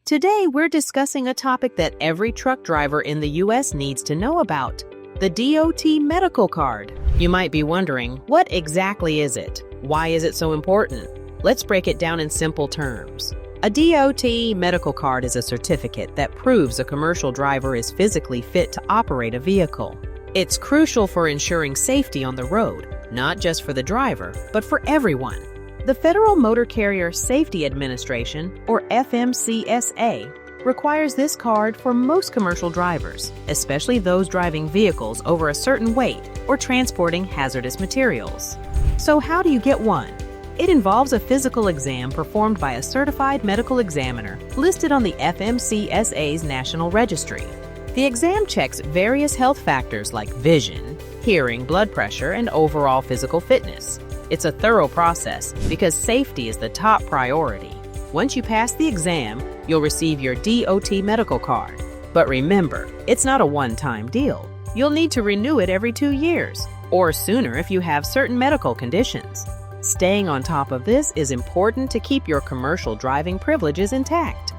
Today, we're discussing a topic that every truck driver in the U.S. needs to know about, the DOT medical card. You might be wondering, what exactly is it? Why is it so important? Let's break it down in simple terms. A DOT medical card is a certificate that proves a commercial driver is physically fit to operate a vehicle. It's crucial for ensuring safety on the road, not just for the driver, but for everyone. The Federal Motor Carrier Safety Administration, or FMCSA, requires this card for most commercial drivers, especially those driving vehicles over a certain weight or transporting hazardous materials. So how do you get one? It involves a physical exam performed by a certified medical examiner listed on the FMCSA's National Registry. The exam checks various health factors like vision, hearing, blood pressure, and overall physical fitness. It's a thorough process because safety is the top priority. Once you pass the exam, you'll receive your DOT medical card. But remember, it's not a one-time deal. You'll need to renew it every 2 years, or sooner if you have certain medical conditions. Staying on top of this is important to keep your commercial driving privileges intact.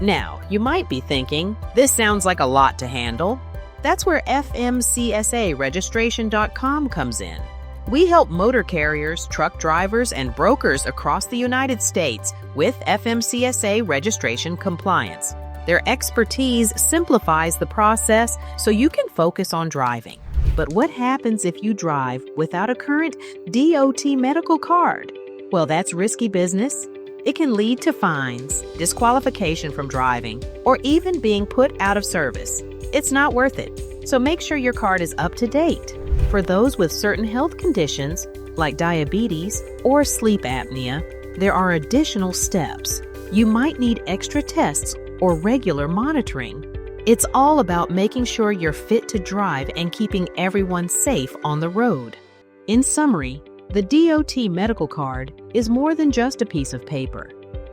Now, you might be thinking, this sounds like a lot to handle. That's where FMCSA Registration.com comes in. We help motor carriers, truck drivers, and brokers across the United States with FMCSA registration compliance. Their expertise simplifies the process so you can focus on driving. But what happens if you drive without a current DOT medical card? Well, that's risky business. It can lead to fines, disqualification from driving, or even being put out of service. It's not worth it, so make sure your card is up to date. For those with certain health conditions, like diabetes or sleep apnea, there are additional steps. You might need extra tests or regular monitoring. It's all about making sure you're fit to drive and keeping everyone safe on the road. In summary, the DOT medical card is more than just a piece of paper.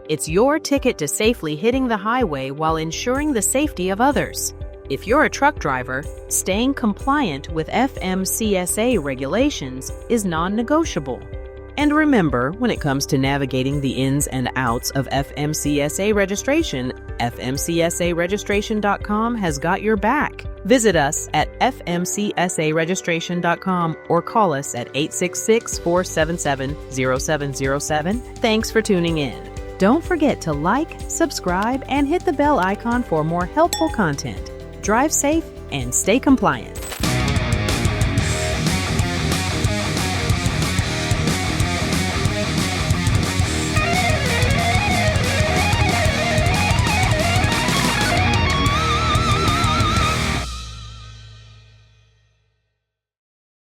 It's your ticket to safely hitting the highway while ensuring the safety of others. If you're a truck driver, staying compliant with FMCSA regulations is non-negotiable. And remember, when it comes to navigating the ins and outs of FMCSA registration, FMCSAregistration.com has got your back. Visit us at FMCSAregistration.com or call us at 866-477-0707. Thanks for tuning in. Don't forget to like, subscribe, and hit the bell icon for more helpful content. Drive safe and stay compliant.